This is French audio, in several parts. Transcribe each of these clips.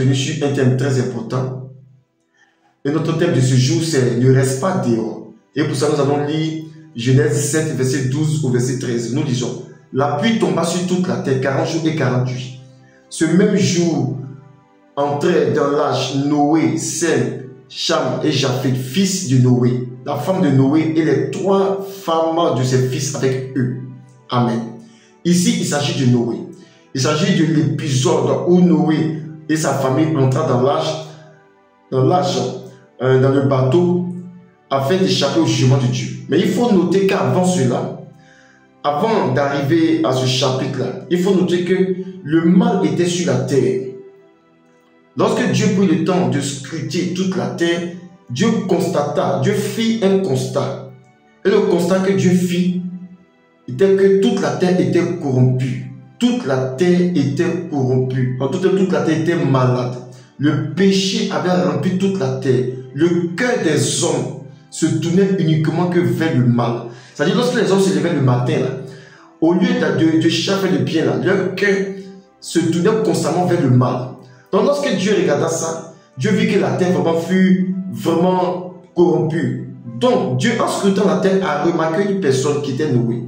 revenir sur un thème très important. Et notre thème de ce jour, c'est « Ne reste pas dehors ». Et pour ça, nous allons lire Genèse 7, verset 12 au verset 13. Nous disons « La pluie tomba sur toute la terre 40 jours et 40 nuits. Ce même jour, entraient dans l'arche Noé, Sem, Cham et Japheth, fils de Noé, la femme de Noé et les 3 femmes de ses fils avec eux. Amen. » Ici, il s'agit de Noé. Il s'agit de l'épisode où Noé et sa famille entrent dans le bateau, afin d'échapper au jugement de Dieu. Mais il faut noter qu'avant cela, avant d'arriver à ce chapitre-là, il faut noter que le mal était sur la terre. Lorsque Dieu prit le temps de scruter toute la terre, Dieu fit un constat. Et le constat que Dieu fit était que toute la terre était corrompue. Toute la terre était corrompue. En tout cas, toute la terre était malade. Le péché avait rempli toute la terre. Le cœur des hommes se tournait uniquement que vers le mal. C'est-à-dire, lorsque les hommes se levaient le matin, là, au lieu de chercher le bien, là, leur cœur se tournait constamment vers le mal. Donc, lorsque Dieu regarda ça, Dieu vit que la terre fut vraiment corrompue. Donc, Dieu, en scrutant la terre, a remarqué une personne qui était Noé.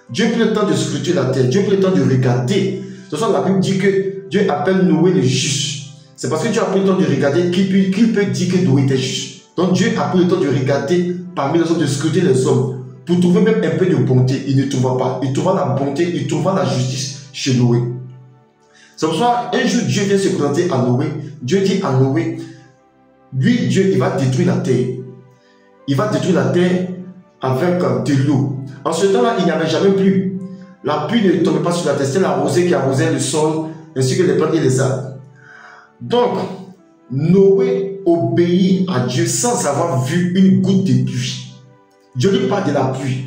Dieu prit le temps de scruter la terre. Dieu prit le temps de regarder. De toute façon, la Bible dit que Dieu appelle Noé le juste. C'est parce que Dieu a pris le temps de regarder qu'il peut dire que Noé était juste. Donc, Dieu a pris le temps de regarder parmi les hommes, de scruter les hommes, pour trouver même un peu de bonté. Il ne trouva pas. Il trouva la bonté, il trouva la justice chez Noé. C'est pour ça, un jour, Dieu vient se présenter à Noé. Dieu dit à Noé, lui, Dieu, il va détruire la terre. Il va détruire la terre avec de l'eau. En ce temps-là, il n'y avait jamais plu. La pluie ne tombait pas sur la terre. C'était la rosée qui arrosait le sol, ainsi que les plantes et les arbres. Donc, Noé obéit à Dieu sans avoir vu une goutte de pluie. Dieu lui parle de la pluie.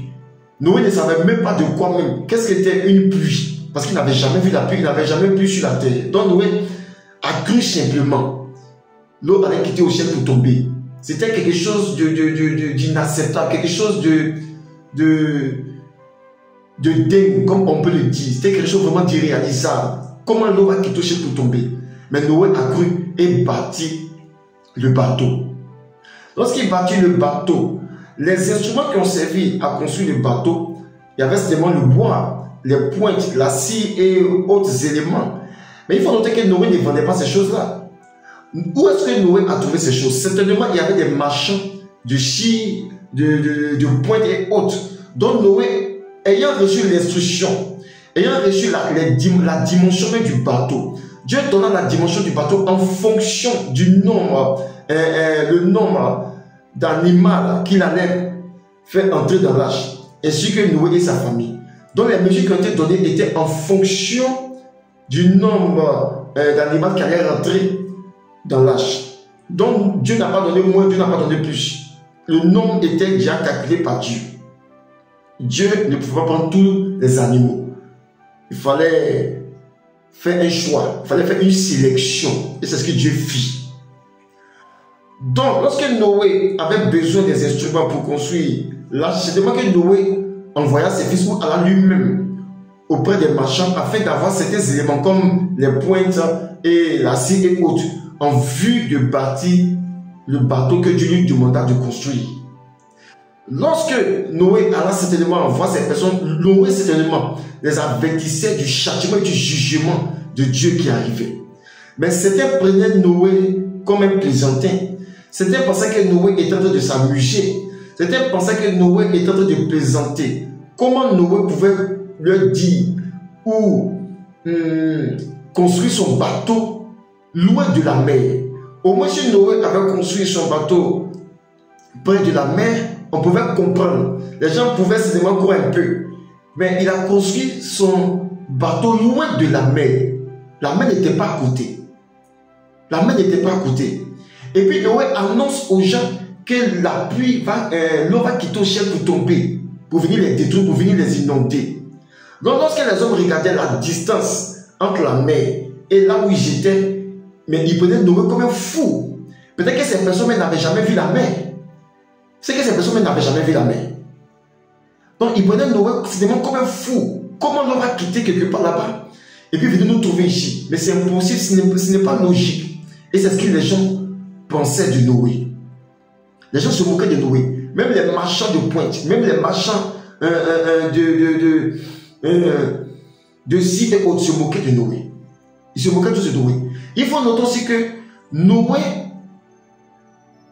Noé ne savait même pas de quoi même. Qu'est-ce qu'était une pluie? Parce qu'il n'avait jamais vu la pluie, il n'avait jamais plu sur la terre. Donc Noé a cru simplement. L'eau allait quitter au ciel pour tomber. C'était quelque chose d'inacceptable, quelque chose de dingue, comme on peut le dire. C'était quelque chose vraiment d'irréalisable. Comment l'eau va quitter au ciel pour tomber? Mais Noé a cru et bâtit le bateau. Lorsqu'il bâtit le bateau, les instruments qui ont servi à construire le bateau, il y avait seulement le bois, les pointes, la scie et autres éléments. Mais il faut noter que Noé ne vendait pas ces choses-là. Où est-ce que Noé a trouvé ces choses? Certainement, il y avait des marchands de scie, de pointes et autres. Donc Noé, ayant reçu l'instruction, ayant reçu la dimension même du bateau, Dieu donna la dimension du bateau en fonction du nombre, le nombre d'animaux qu'il allait faire entrer dans l'arche, ainsi que Noé et sa famille. Donc les mesures qui ont été données étaient en fonction du nombre d'animaux qui allaient rentrer dans l'arche. Donc Dieu n'a pas donné moins, Dieu n'a pas donné plus. Le nombre était déjà calculé par Dieu. Dieu ne pouvait pas prendre tous les animaux. Il fallait faire un choix, il fallait faire une sélection. Et c'est ce que Dieu fit. Donc, lorsque Noé avait besoin des instruments pour construire l'arche, c'est seulement que Noé envoya ses fils ou alla lui-même auprès des marchands afin d'avoir certains éléments comme les pointes et la scie et autres en vue de bâtir le bateau que Dieu lui demanda de construire. Lorsque Noé alla certainement voir ces personnes, Noé certainement les avertissait du châtiment et du jugement de Dieu qui arrivait. Mais certains prenaient Noé comme un plaisantin. Certains pensaient que Noé était en train de s'amuser. Certains pensaient que Noé était en train de plaisanter. Comment Noé pouvait leur dire ou construire son bateau loin de la mer? Au moins, si Noé avait construit son bateau près de la mer, on pouvait comprendre. Les gens pouvaient seulement courir un peu. Mais il a construit son bateau loin de la mer. La mer n'était pas à côté. La mer n'était pas à côté. Et puis Noé annonce aux gens que la pluie l'eau va quitter au ciel pour tomber, pour venir les détruire, pour venir les inonder. Donc lorsque les hommes regardaient la distance entre la mer et là où ils étaient, mais ils prenaient Noé comme un fou. Peut-être que ces personnes n'avaient jamais vu la mer. C'est que ces personnes n'avaient jamais vu la mer. Donc ils prenaient Noé finalement comme un fou. Comment l'on va quitter quelque part là-bas et puis venir nous trouver ici? Mais c'est impossible, ce n'est pas logique. Et c'est ce que les gens pensaient de Noé. Les gens se moquaient de Noé. Même les marchands de pointe, même les marchands de ci et autres se moquaient de Noé. Ils se moquaient tous de Noé. Il faut noter aussi que Noé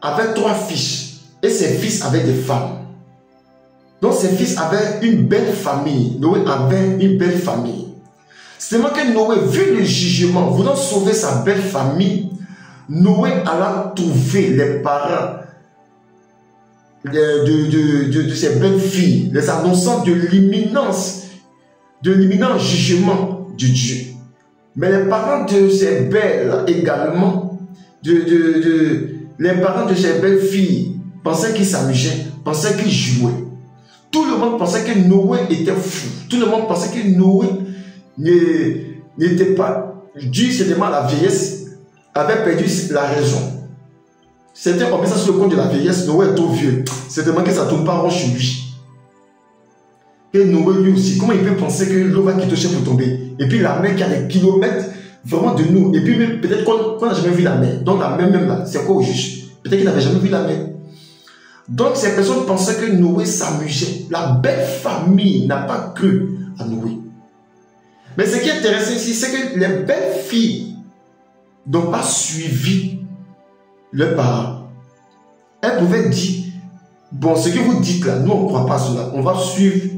avait 3 fils et ses fils avaient des femmes. Donc ses fils avaient une belle famille. Noé avait une belle famille. Seulement que Noé, vu le jugement, voulant sauver sa belle famille, Noé alla trouver les parents de ses belles filles, les annonçant de l'imminent jugement de Dieu. Mais les parents de ces belles également, les parents de ces belles filles pensaient qu'ils s'amusaient, pensaient qu'ils jouaient. Tout le monde pensait que Noé était fou. Tout le monde pensait que Noé n'était pas dû seulement à la vieillesse, avait perdu la raison. C'était comme ça sur le compte de la vieillesse. Noé est trop vieux. C'est tellement que ça ne tourne pas rond chez lui. Et Noé lui aussi, comment il peut penser que l'eau va quitter pour tomber? Et puis la mer qui a des kilomètres vraiment de nous. Et puis peut-être qu'on n'a jamais vu la mer. Donc la mer même là, c'est quoi au juste? Peut-être qu'il n'avait jamais vu la mer. Donc ces personnes pensaient que Noé s'amusait. La belle famille n'a pas cru à Noé. Mais ce qui est intéressant ici, c'est que les belles filles n'ont pas suivi leurs parents. Elles pouvaient dire, bon, ce que vous dites là, nous on ne croit pas à cela. On va suivre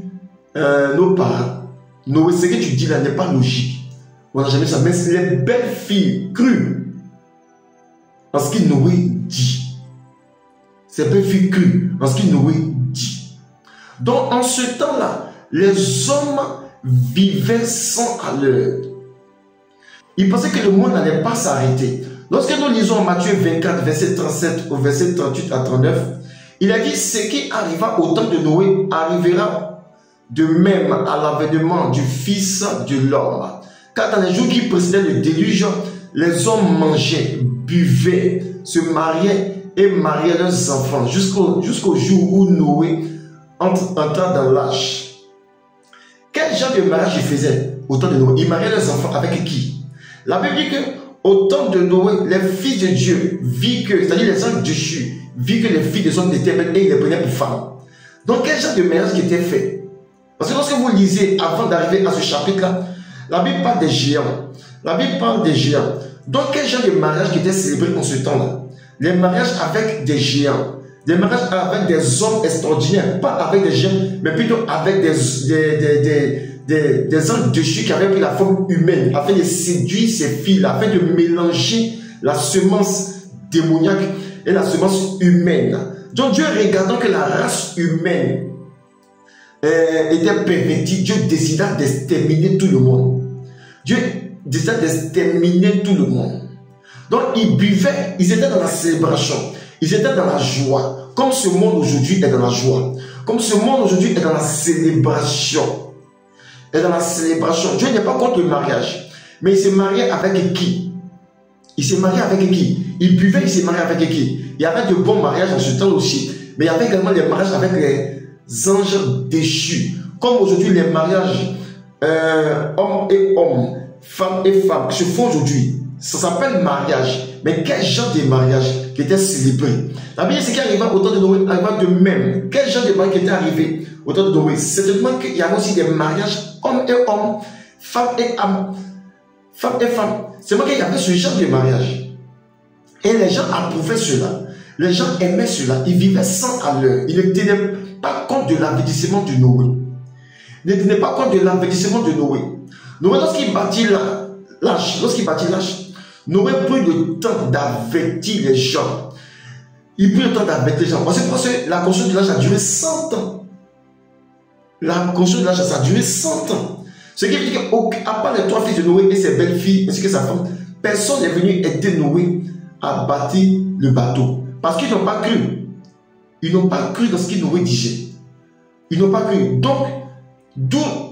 nos parents. Noé, ce que tu dis là n'est pas logique. On n'a jamais ça. Mais les belles filles crurent en ce que Noé dit. Ces belles filles crurent en ce que Noé dit. Donc en ce temps-là, les hommes vivaient sans à l'heure. Ils pensaient que le monde n'allait pas s'arrêter. Lorsque nous lisons Matthieu 24, verset 37 au verset 38 à 39, il a dit: ce qui arriva au temps de Noé arrivera de même à l'avènement du Fils de l'homme. Car dans les jours qui précédaient le déluge, les hommes mangeaient, buvaient, se mariaient et mariaient leurs enfants jusqu'au jour où Noé entra dans l'âge. Quel genre de mariage ils faisaient au temps de Noé? Ils mariaient leurs enfants avec qui? La Bible dit que au temps de Noé, les fils de Dieu virent que, c'est-à-dire les anges déchus, virent que les filles des hommes étaient belles et ils les prenaient pour femmes. Donc quel genre de mariage qui était fait? Parce que lorsque vous lisez avant d'arriver à ce chapitre-là, la Bible parle des géants. La Bible parle des géants. Donc quel genre de mariage qui était célébré en ce temps-là? Les mariages avec des géants. Des mariages avec des hommes extraordinaires. Pas avec des géants, mais plutôt avec des anges déchus qui avaient pris la forme humaine afin de séduire ces filles, afin de mélanger la semence démoniaque et la semence humaine. Donc Dieu, regardant que la race humaine était pervertie, Dieu décida d'exterminer tout le monde. Dieu décida d'exterminer tout le monde. Donc ils buvaient, ils étaient dans la célébration, ils étaient dans la joie, comme ce monde aujourd'hui est dans la joie, comme ce monde aujourd'hui est dans la célébration. Et dans la célébration, Dieu n'est pas contre le mariage, mais il s'est marié avec qui? Il s'est marié avec qui? Il buvait, il s'est marié avec qui? Il y avait de bons mariages en ce temps aussi, mais il y avait également les mariages avec les anges déchus. Comme aujourd'hui, les mariages hommes et hommes, femmes et femmes qui se font aujourd'hui, ça s'appelle mariage. Mais quel genre de mariage qui était célébré? La Bible, c'est qui arriva au temps de Noé, arriva de même. Quel genre de mariage qui était arrivé au temps de Noé? Certainement qu'il y avait aussi des mariages hommes et hommes, femmes et femmes. C'est moi qu'il y avait ce genre de mariage. Et les gens approuvaient cela. Les gens aimaient cela. Ils vivaient sans à l'heure. Ils ne tenaient pas compte de l'avertissement de Noé. Ils ne tenaient pas compte de l'avertissement de Noé. Noé, lorsqu'il bâtit l'âge, Noé prit le temps d'avertir les gens. Il prit le temps d'avertir les gens. Parce que la construction de l'âge a duré 100 ans. La construction de l'âge, ça a duré 100 ans. Ce qui veut dire qu'à part les 3 fils de Noé et ses belles filles, ainsi que sa femme, personne n'est venu aider Noé à bâtir le bateau. Parce qu'ils n'ont pas cru. Ils n'ont pas cru dans ce que Noé disait. Ils n'ont pas cru. Donc,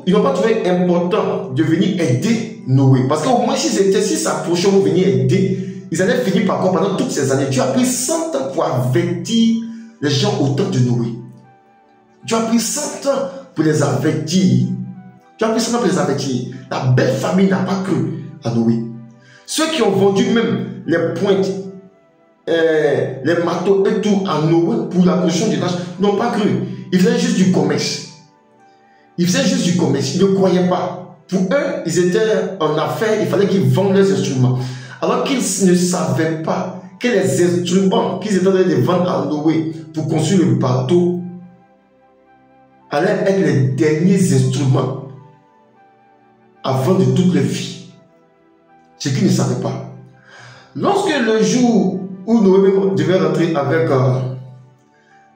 ils n'ont pas trouvé important de venir aider Noé. Parce qu'au moins, s'ils s'approchaient pour venir aider, ils allaient finir par quoi pendant toutes ces années. Dieu a pris 100 ans pour avertir les gens au temps de Noé. Dieu a pris 100 ans pour les avertir. Dieu a pris 100 ans pour les avertir. La belle famille n'a pas cru à Noé. Ceux qui ont vendu même les pointes, les marteaux et tout à Noé pour la construction de l'arche, n'ont pas cru. Ils faisaient juste du commerce. Ils faisaient juste du commerce. Ils ne croyaient pas. Pour eux, ils étaient en affaires, il fallait qu'ils vendent leurs instruments. Alors qu'ils ne savaient pas que les instruments qu'ils étaient en train de vendre à Noé pour construire le bateau allaient être les derniers instruments avant de toute leur vie. Ce qu'ils ne savaient pas. Lorsque le jour où Noé devait rentrer avec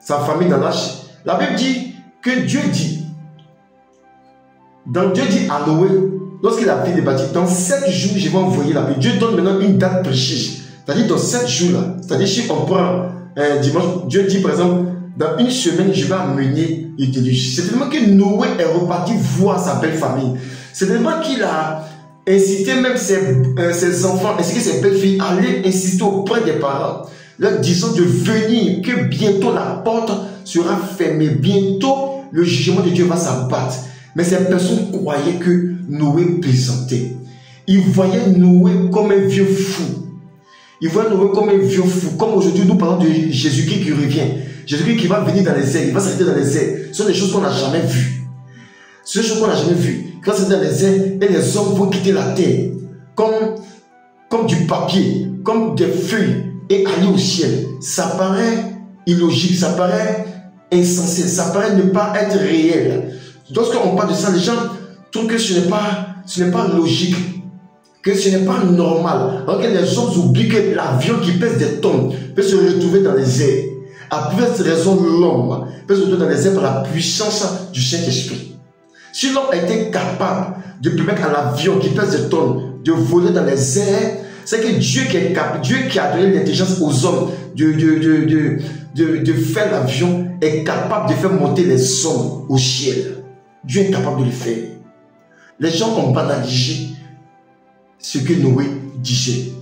sa famille dans l'arche, la Bible dit que Dieu dit, Dieu dit à Noé, lorsqu'il a fini de bâtir, dans 7 jours, je vais envoyer la pluie. Dieu donne maintenant une date précise. C'est-à-dire dans 7 jours-là. C'est-à-dire si on prend dimanche, Dieu dit par exemple, dans une semaine, je vais amener le déluge. C'est tellement que Noé est reparti voir sa belle famille. C'est tellement qu'il a incité même ses enfants, ainsi que ses belles-filles, à aller insister auprès des parents, leur disant de venir, que bientôt la porte sera fermée. Bientôt, le jugement de Dieu va s'abattre. Mais ces personnes croyaient que Noé plaisantait. Ils voyaient Noé comme un vieux fou. Ils voyaient Noé comme un vieux fou. Comme aujourd'hui, nous parlons de Jésus-Christ qui revient. Jésus-Christ qui va venir dans les airs. Il va s'arrêter dans les airs. Ce sont des choses qu'on n'a jamais vues. Ce sont des choses qu'on n'a jamais vues. Quand c'est dans les airs, et les hommes vont quitter la terre. Comme du papier, comme des feuilles, et aller au ciel. Ça paraît illogique, ça paraît insensé, ça paraît ne pas être réel. Lorsqu'on parle de ça, les gens trouvent que ce n'est pas logique, que ce n'est pas normal. Alors que les gens oublient que l'avion qui pèse des tonnes peut se retrouver dans les airs. À plusieurs raisons, l'homme peut se retrouver dans les airs par la puissance du Saint-Esprit. Si l'homme a été capable de permettre à l'avion qui pèse des tonnes de voler dans les airs, c'est que Dieu qui est capable, Dieu qui a donné l'intelligence aux hommes de faire l'avion est capable de faire monter les hommes au ciel. Dieu est capable de le faire. Les gens ont banalisé ce que Noé disait.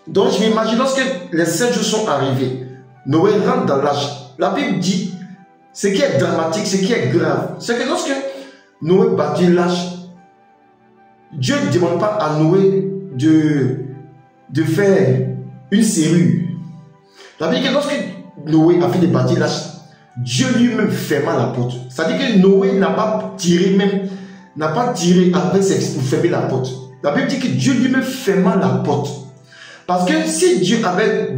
Donc je m'imagine lorsque les 7 jours sont arrivés, Noé rentre dans l'arche. La Bible dit, ce qui est dramatique, ce qui est grave, c'est que lorsque Noé bâtit l'arche, Dieu ne demande pas à Noé de faire une serrure. La Bible dit que lorsque Noé a fini de bâtir l'arche, Dieu lui-même ferma la porte. C'est-à-dire que Noé n'a pas tiré avec ses pour fermer la porte. La Bible dit que Dieu lui-même ferma la porte. Parce que si Dieu avait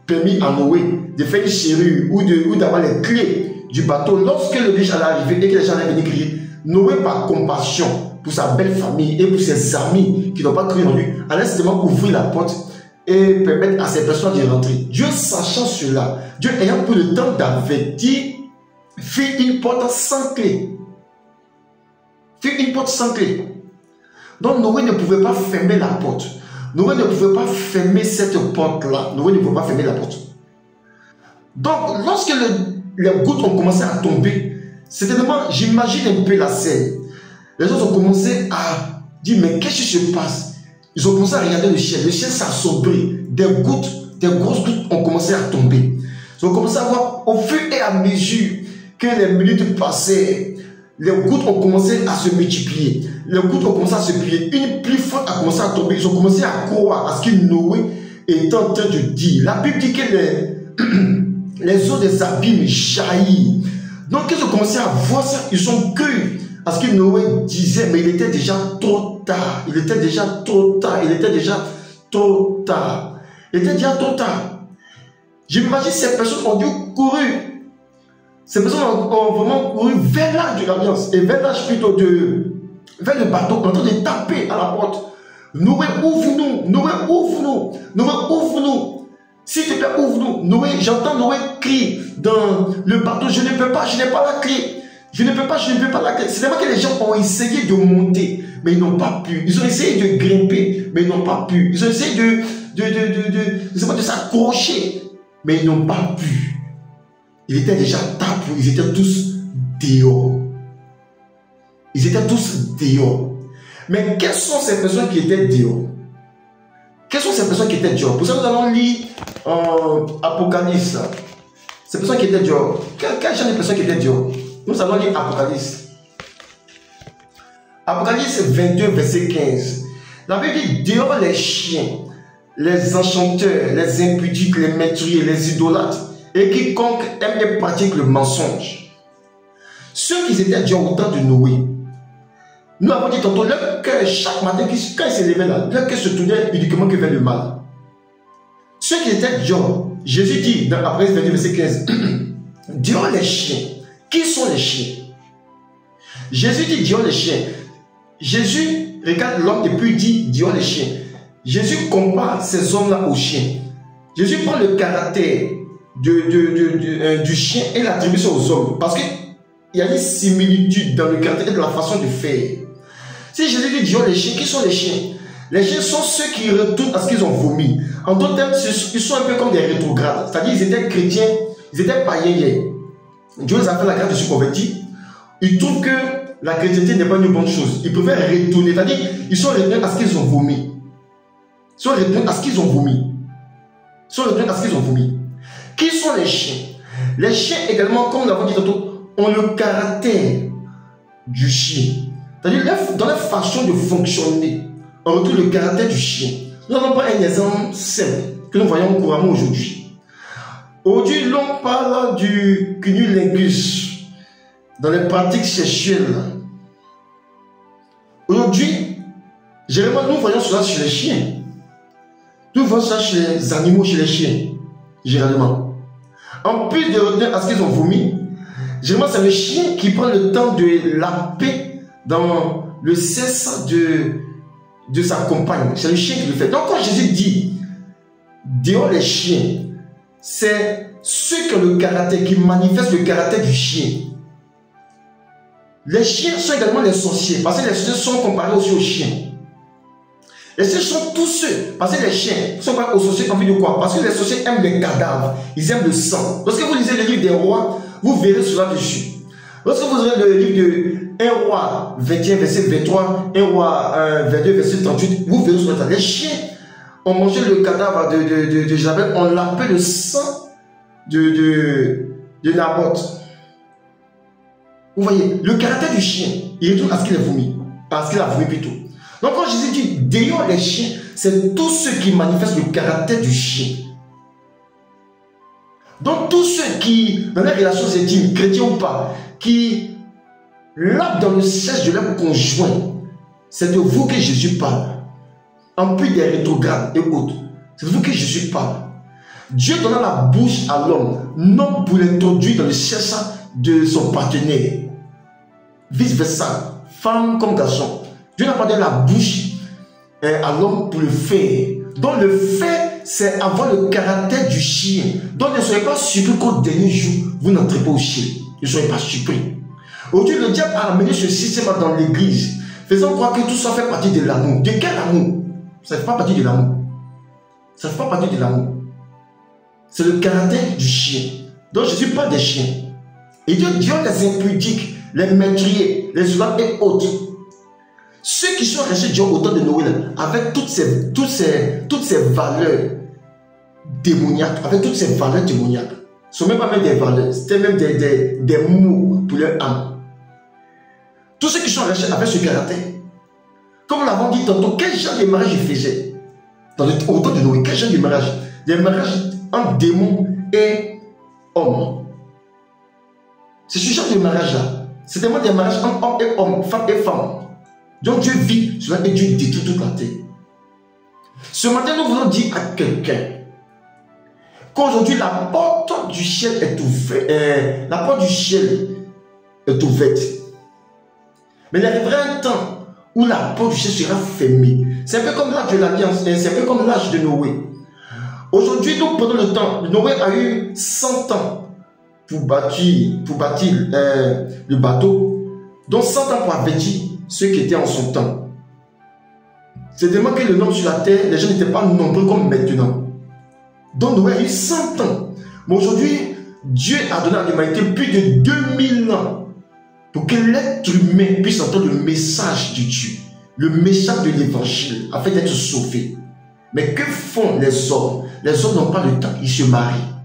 permis à Noé de faire une serrure ou d'avoir les clés du bateau, lorsque le déluge allait arriver et que les gens allaient venir crier, Noé, par compassion pour sa belle famille et pour ses amis qui n'ont pas cru en lui, allait simplement ouvrir la porte et permettre à ces personnes de rentrer. Dieu, sachant cela, Dieu ayant pris le temps d'avertir, fit une porte sans clé. Fit une porte sans clé. Donc Noé ne pouvait pas fermer la porte. Noé ne pouvait pas fermer cette porte-là. Noé ne pouvait pas fermer la porte. Donc lorsque les gouttes ont commencé à tomber, c'était vraiment, j'imagine un peu la scène. Les gens ont commencé à dire, mais qu'est-ce qui se passe? Ils ont commencé à regarder le ciel s'est assombri. Des grosses gouttes ont commencé à tomber. Ils ont commencé à voir, au fur et à mesure que les minutes passaient, les gouttes ont commencé à se multiplier. Les gouttes ont commencé à se plier. Une pluie forte a commencé à tomber. Ils ont commencé à croire à ce que Noé est en train de dire. La Bible dit que les eaux des abîmes jaillissent. Donc, ils ont commencé à voir ça. Ils ont cru à ce que Noé disait, mais il était déjà trop tard. Il était déjà trop tard. Il était déjà trop tard. Il était déjà trop tard. J'imagine ces personnes ont dû courir. Ces personnes ont vraiment couru vers l'âge de l'Alliance et vers l'âge plutôt vers le bateau en train de taper à la porte. Noé, ouvre-nous. Noé, ouvre-nous. Noé, ouvre-nous. S'il te plaît, ouvre-nous. Noé, j'entends Noé crier dans le bateau. Je ne peux pas, je n'ai pas la clé. Je ne peux pas la clé. C'est vraiment que les gens ont essayé de monter, mais ils n'ont pas pu. Ils ont essayé de grimper, mais ils n'ont pas pu. Ils ont essayé de s'accrocher, mais ils n'ont pas pu. Il était déjà tard pour ils étaient tous dehors. Ils étaient tous dehors. Mais quelles sont ces personnes qui étaient dehors? Quelles sont ces personnes qui étaient dehors? Pour ça, nous allons lire Apocalypse. Ces personnes qui étaient dehors. Quelles sont les personnes qui étaient dehors? Nous allons lire Apocalypse. Apocalypse 22, verset 15. La Bible dit, dehors les chiens, les enchanteurs, les impudiques, les meurtriers, les idolâtres, et quiconque aime et pratique le mensonge. Ceux qui étaient déjà au temps de Noé, nous avons dit tantôt, leur cœur, chaque matin, quand ils se levaient là, leur cœur se tournait uniquement que vers le mal. Ceux qui étaient Dieu, Jésus dit, dans après verset 15, Dieu les chiens. Qui sont les chiens? Jésus dit Dieu les chiens. Jésus regarde l'homme et puis dit Dieu les chiens. Jésus compare ces hommes-là aux chiens. Jésus prend le caractère du chien et l'attribue aux hommes. Parce qu'il y a une similitude dans le caractère et dans la façon de faire. Si Jésus dit Dieu les chiens, qui sont les chiens? Les chiens sont ceux qui retournent à ce qu'ils ont vomi. En d'autres termes, ils sont un peu comme des rétrogrades. C'est-à-dire qu'ils étaient chrétiens, ils étaient païens hier. Dieu les a fait la grâce de se convertir. Ils trouvent que la chrétienté n'est pas une bonne chose. Ils préfèrent retourner. C'est-à-dire qu'ils sont retournés à ce qu'ils ont vomi. Ils sont retournés à ce qu'ils ont vomi. Ils sont retournés à ce qu'ils ont vomi. Qui sont les chiens? Les chiens également, comme nous l'avons dit tantôt, ont le caractère du chien. C'est-à-dire dans la façon de fonctionner, on retrouve le caractère du chien. Nous n'avons pas un exemple simple que nous voyons couramment aujourd'hui. Aujourd'hui, l'on parle du cunnilingus dans les pratiques sexuelles. Aujourd'hui, généralement, nous voyons cela chez les chiens. Nous voyons cela chez les animaux, chez les chiens, généralement. En plus de retenir à ce qu'ils ont vomi, généralement, c'est le chien qui prend le temps de laper dans le sexe de sa compagne. C'est le chien qui le fait. Donc, quand Jésus dit dehors les chiens, c'est ceux qui ont le caractère, qui manifestent le caractère du chien. Les chiens sont également les sorciers, parce que les sorciers sont comparés aussi aux chiens. Les sorciers sont tous ceux, parce que les chiens sont comparés aux sorciers en vue de quoi? Parce que les sorciers aiment les cadavres, ils aiment le sang. Lorsque vous lisez le livre des rois, vous verrez cela dessus. Lorsque vous aurez le livre de 1 roi 21, verset 23, 1 roi 22, verset 38, vous verrez cela. Les chiens ont mangé le cadavre de Jabel, on l'appelle le sang de Naboth. Vous voyez, le caractère du chien, il retourne à ce qu'il a vomi. Parce qu'il a vomi plutôt. Donc quand Jésus dit dehors les chiens, c'est tous ceux qui manifestent le caractère du chien. Donc tous ceux qui, dans les relations intimes, chrétiens ou pas, qui lapent dans le siège de leur conjoint, c'est de vous que Jésus parle. En plus des rétrogrades et autres. C'est de vous que Jésus parle. Dieu donna la bouche à l'homme, non pour l'introduire dans le siège de son partenaire. Vice versa, femme comme garçon. Dieu n'a pas donné la bouche à l'homme pour le faire. Donc le fait, c'est avoir le caractère du chien. Donc ne soyez pas surpris qu'au dernier jour, vous n'entrez pas au chien. Ne soyez pas surpris. Aujourd'hui, le diable a amené ce système dans l'église, faisant croire que tout ça fait partie de l'amour. De quel amour? Ça ne fait pas partie de l'amour. Ça ne fait pas partie de l'amour. C'est le caractère du chien. Donc Jésus parle des chiens. Et Dieu les impudiques, les meurtriers, les idolâtres et autres. Ceux qui sont restés Dieu au temps de Noé, avec toutes ces valeurs démoniaques, avec toutes ces valeurs démoniaques. Ce ne sont même pas même des valeurs, c'était même des mots pour leur âme. Tous ceux qui sont restés avec ce caractère, comme nous l'avons dit tantôt, quel genre de mariage ils faisaient au temps de Noé? Quel genre de mariage? Des mariages entre démons et hommes. C'est ce genre de mariage-là. C'est tellement des mariages entre hommes et hommes, femmes et femmes. Donc Dieu vit cela et Dieu détruit toute la terre. Ce matin, nous voulons dire à quelqu'un qu'aujourd'hui la porte du ciel est ouverte. La porte du ciel est ouverte. Mais il arrivera un temps où la porte du ciel sera fermée. C'est un peu comme l'âge de l'Alliance, c'est un peu comme l'âge de Noé. Aujourd'hui, nous prenons le temps. Noé a eu 100 ans pour bâtir le bateau, donc 100 ans pour avertir ceux qui étaient en son temps. C'est tellement que le nombre sur la terre, les gens n'étaient pas nombreux comme maintenant. Donc Noé a eu 100 ans. Mais aujourd'hui, Dieu a donné à l'humanité plus de 2000 ans pour que l'être humain puisse entendre le message de Dieu, le message de l'évangile, afin d'être sauvé. Mais que font les hommes? Les hommes n'ont pas le temps, ils se marient.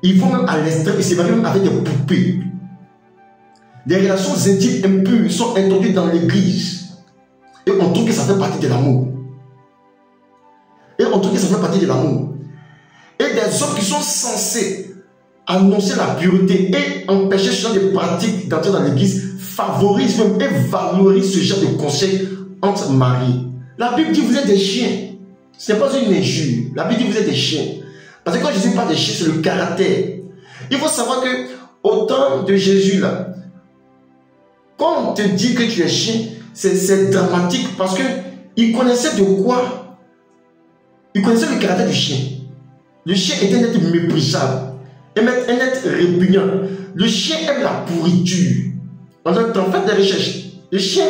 Ils vont même à l'extrême, ils se marient même avec des poupées. Les relations intimes impures sont introduites dans l'église. Et on trouve que ça fait partie de l'amour. Et on trouve que ça fait partie de l'amour. Et des hommes qui sont censés annoncer la pureté et empêcher ce genre de pratiques d'entrer dans l'église favorisent même et valorisent ce genre de conseils entre maris. La Bible dit vous êtes des chiens. Ce n'est pas une injure. La Bible dit vous êtes des chiens. Parce que quand Jésus parle des chiens, c'est le caractère. Il faut savoir que au temps de Jésus, là, quand on te dit que tu es chien, c'est dramatique parce qu'il connaissait de quoi? Il connaissait le caractère du chien. Le chien est un être méprisable, un être répugnant. Le chien aime la pourriture. On a fait des recherches. Le chien,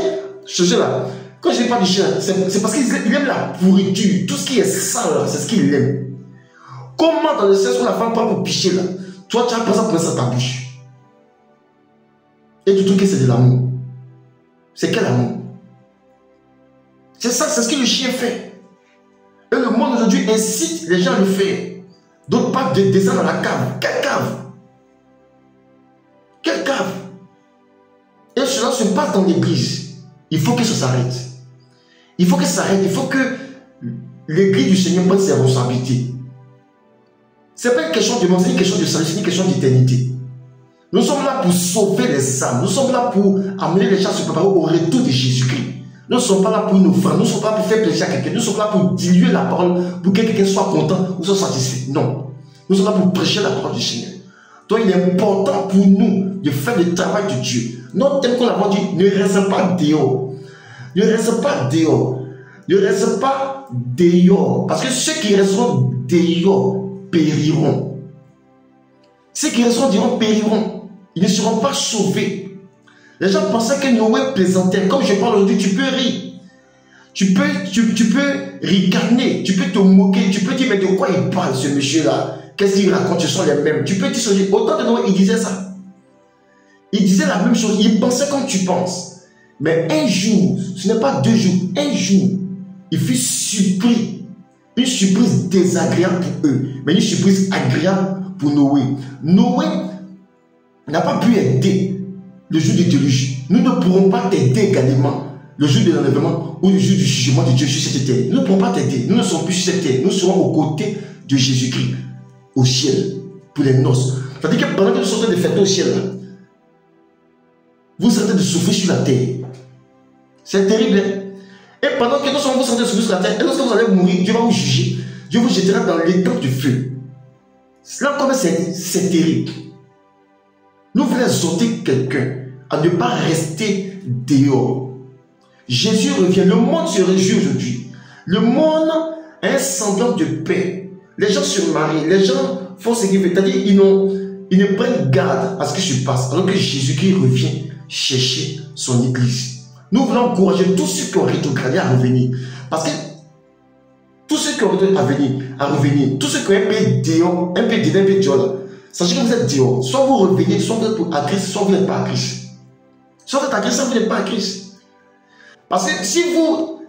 là, quand je parle du chien, c'est parce qu'il aime la pourriture. Tout ce qui est sale, c'est ce qu'il aime. Comment dans le sens où la femme prend pour picher là, toi tu as pensé pour ça ta bouche. Et tu trouves que c'est de l'amour. C'est quel amour? C'est ça, c'est ce que le chien fait. Et le monde aujourd'hui incite les gens à le faire. D'autres parlent de descendre dans la cave. Quelle cave? Quelle cave? Et cela se passe dans l'église. Il faut que ça s'arrête. Il faut que ça s'arrête. Il faut que l'église du Seigneur prenne ses responsabilités. Ce n'est pas une question de mort, c'est une question de salut, c'est une question d'éternité. Nous sommes là pour sauver les âmes. Nous sommes là pour amener les gens à se préparer au retour de Jésus-Christ. Nous ne sommes pas là pour nous offrir. Nous ne sommes pas là pour faire plaisir à quelqu'un. Nous sommes là pour diluer la parole pour que quelqu'un soit content ou soit satisfait. Non. Nous sommes là pour prêcher la parole du Seigneur. Donc il est important pour nous de faire le travail de Dieu. Notre thème qu'on a dit, ne reste pas dehors. Ne reste pas dehors. Ne reste pas dehors. Parce que ceux qui resteront dehors périront. Ceux qui resteront dehors périront. Ils ne seront pas sauvés. Les gens pensaient que Noé plaisantait. Comme je parle aujourd'hui, tu peux rire. Tu peux ricaner. Tu peux te moquer. Tu peux dire, mais de quoi il parle ce monsieur-là? Qu'est-ce qu'il raconte? Ce sont les mêmes. Tu peux dire, autant de Noé, il disait ça. Il disait la même chose. Il pensait comme tu penses. Mais un jour, ce n'est pas 2 jours, un jour, il fut surpris. Une surprise désagréable pour eux, mais une surprise agréable pour Noé. Noé n'a pas pu aider le jour du déluge. Nous ne pourrons pas t'aider également le jour de l'enlèvement ou le jour du jugement de Dieu sur cette terre. Nous ne pourrons pas t'aider. Nous ne sommes plus sur cette terre. Nous serons aux côtés de Jésus-Christ, au ciel, pour les noces. C'est-à-dire que pendant que nous sommes en train de fêter au ciel, vous êtes en train de souffrir sur la terre. C'est terrible. Et pendant que nous sommes en train de souffrir sur la terre, et lorsque vous allez mourir, Dieu va vous juger. Dieu vous jettera dans l'étang du feu. Cela, comme c'est terrible. Nous voulons exhorter quelqu'un à ne pas rester dehors. Jésus revient. Le monde se réjouit aujourd'hui. Le monde a un semblant de paix. Les gens se marient. Les gens font ce qu'ils veulent. C'est-à-dire ils ne prennent garde à ce qui se passe. Alors que Jésus-Christ revient chercher son église. Nous voulons encourager tous ceux qui ont rétrogradé à revenir. Parce que tous ceux qui ont rétrogradé à revenir, tous ceux qui ont un peu dehors, un peu dedans, un peu dehors, sachez que vous êtes dehors. Soit vous revenez, soit vous êtes à Christ, soit vous n'êtes pas à Christ. Soit vous êtes à Christ, soit vous n'êtes pas à Christ. Parce que si vous,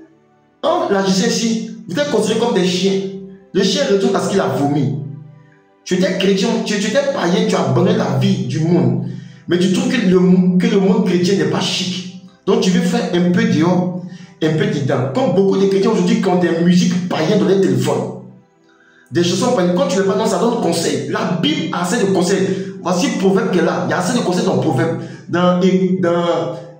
en l'agissez ici, vous êtes considérés comme des chiens. Le chien retourne à ce qu'il a vomi. Tu étais chrétien, tu étais païen, tu as abandonné la vie du monde. Mais tu trouves que le monde chrétien n'est pas chic. Donc tu veux faire un peu dehors, un peu dedans. Comme beaucoup de chrétiens aujourd'hui qui ont des musiques païennes dans les téléphones. Des chansons païennes. Quand tu les parles, ça donne conseil. La Bible a assez de conseils. Voici le proverbe qu'elle a. Il y a assez de conseils dans le proverbe. Dans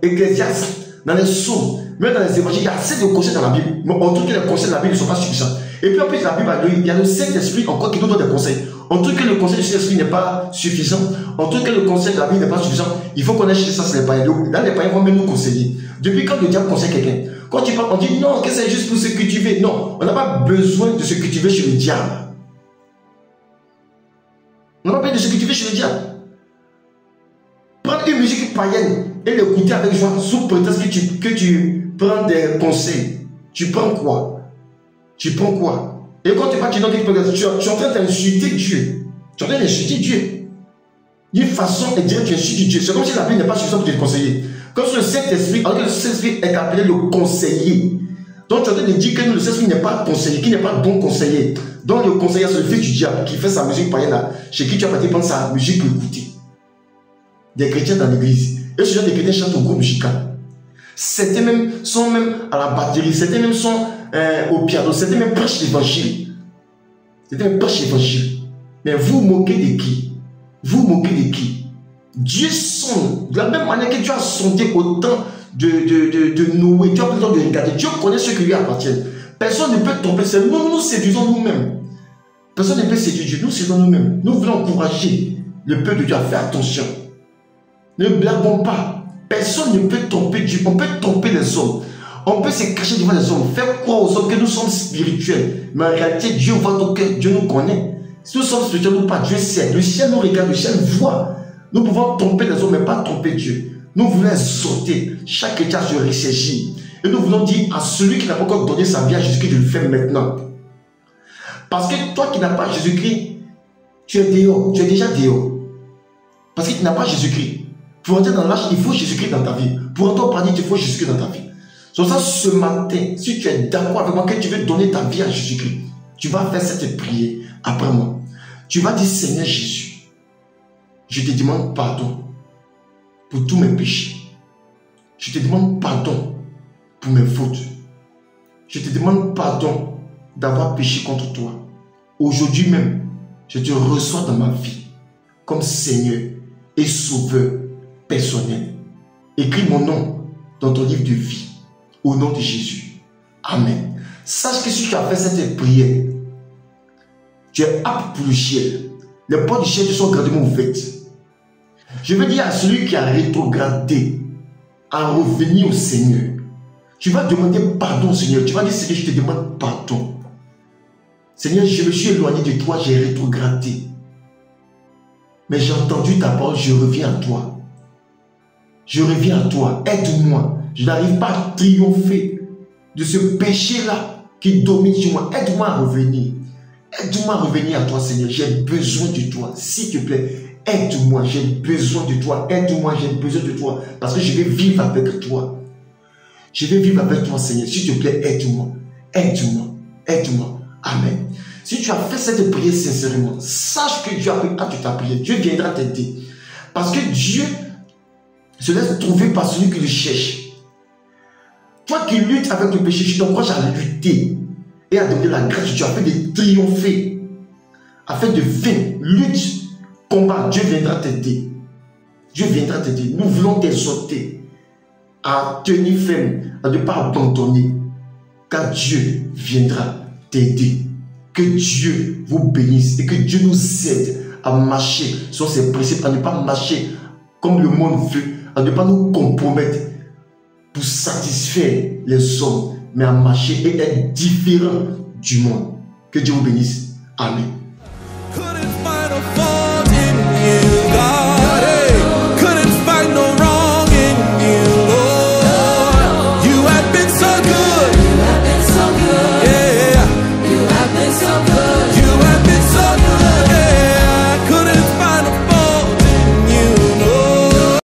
Ecclésiaste, dans les psaumes, même dans les évangiles, il y a assez de conseils dans la Bible. Mais on trouve que les conseils de la Bible ne sont pas suffisants. Et puis en plus, la Bible a dit, il y a le Saint-Esprit encore qui nous donne des conseils. On trouve que le conseil du Saint-Esprit n'est pas suffisant. On trouve que le conseil de la Bible n'est pas suffisant. Il faut qu'on ait chez ça, c'est les païens. Là, les païens vont même nous conseiller. Depuis quand le diable conseille quelqu'un? Quand tu parles, on dit non, que c'est juste pour se cultiver. Non, on n'a pas besoin de se cultiver chez le diable. On n'a pas besoin de se cultiver chez le diable. Prendre une musique païenne et l'écouter avec joie sous prétexte que tu prends des conseils. Tu prends quoi? Tu prends quoi? Et quand tu vas, tu es en train d'insulter Dieu. Tu es en train d'insulter Dieu. D'une façon indirecte, tu insultes Dieu. C'est comme si la Bible n'est pas suffisante pour te conseiller. Comme si le Saint-Esprit, alors que le Saint-Esprit est appelé le conseiller. Donc tu es en train de dire que le Saint-Esprit n'est pas conseiller, qui n'est pas bon conseiller. Donc le conseiller, c'est le fils du diable qui fait sa musique païenne là, chez qui tu as pas prendre sa musique pour écouter. Des chrétiens dans l'église. Et ce genre de chrétiens chantent au groupe musical. Certains même sont même à la batterie, certains même sont au piano, c'était même prêche l'évangile. C'était même prêche l'évangile. Mais vous moquez de qui? Vous moquez de qui? Dieu sonde. De la même manière que Dieu a sondé au temps de Noé. Dieu a besoin de regarder. Dieu connaît ceux qui lui appartiennent. Personne ne peut tromper. C'est nous séduisons nous-mêmes. Personne ne peut séduire Dieu. Nous séduisons nous-mêmes. Nous voulons encourager le peuple de Dieu à faire attention. Ne blaguons pas. Personne ne peut tromper Dieu. On peut tromper les hommes. On peut se cacher devant les hommes. Faire croire aux hommes que nous sommes spirituels. Mais en réalité, Dieu voit nos cœurs. Dieu nous connaît. Si nous sommes spirituels ou pas, Dieu sait. Le ciel nous regarde. Le ciel voit. Nous pouvons tromper les hommes, mais pas tromper Dieu. Nous voulons exhorter chaque chrétien à se ressaisir. Et nous voulons dire à celui qui n'a pas encore donné sa vie à Jésus-Christ de le faire maintenant. Parce que toi qui n'as pas Jésus-Christ, tu es dehors. Tu es déjà dehors. Parce que tu n'as pas Jésus-Christ. Pour entrer dans l'âge, il faut Jésus-Christ dans ta vie. Pour entrer au paradis, il faut Jésus-Christ dans ta vie. C'est pour ça, ce matin, si tu es d'accord avec moi que tu veux donner ta vie à Jésus-Christ, tu vas faire cette prière après moi. Tu vas dire, Seigneur Jésus, je te demande pardon pour tous mes péchés. Je te demande pardon pour mes fautes. Je te demande pardon d'avoir péché contre toi. Aujourd'hui même, je te reçois dans ma vie comme Seigneur et Sauveur personnel. Écris mon nom dans ton livre de vie au nom de Jésus. Amen. Sache que si tu as fait cette prière, tu es apte pour le ciel. Les portes du ciel te sont grandement ouvertes. Je veux dire à celui qui a rétrogradé à revenir au Seigneur. Tu vas demander pardon au Seigneur. Tu vas dire, Seigneur, je te demande pardon. Seigneur, je me suis éloigné de toi, j'ai rétrogradé. Mais j'ai entendu ta parole, je reviens à toi. Je reviens à toi, aide-moi. Je n'arrive pas à triompher de ce péché-là qui domine sur moi. Aide-moi à revenir. Aide-moi à revenir à toi, Seigneur. J'ai besoin de toi, s'il te plaît. Aide-moi, j'ai besoin de toi. Aide-moi, j'ai besoin de toi. Parce que je vais vivre avec toi. Je vais vivre avec toi, Seigneur. S'il te plaît, aide-moi. Aide-moi. Aide-moi. Amen. Si tu as fait cette prière sincèrement, sache que Dieu a pris acte de ta prière. Dieu viendra t'aider. Parce que Dieu se laisse trouver par celui qui le cherche. Toi qui luttes avec le péché, je t'encourage à lutter et à donner la grâce de Dieu afin de triompher, afin de vaincre. Lutte, combat, Dieu viendra t'aider. Dieu viendra t'aider. Nous voulons t'exhorter à tenir ferme, à ne pas abandonner, car Dieu viendra t'aider. Que Dieu vous bénisse et que Dieu nous aide à marcher sur ses principes, à ne pas marcher comme le monde veut, à ne pas nous compromettre pour satisfaire les hommes, mais à marcher et être différent du monde. Que Dieu vous bénisse. Amen.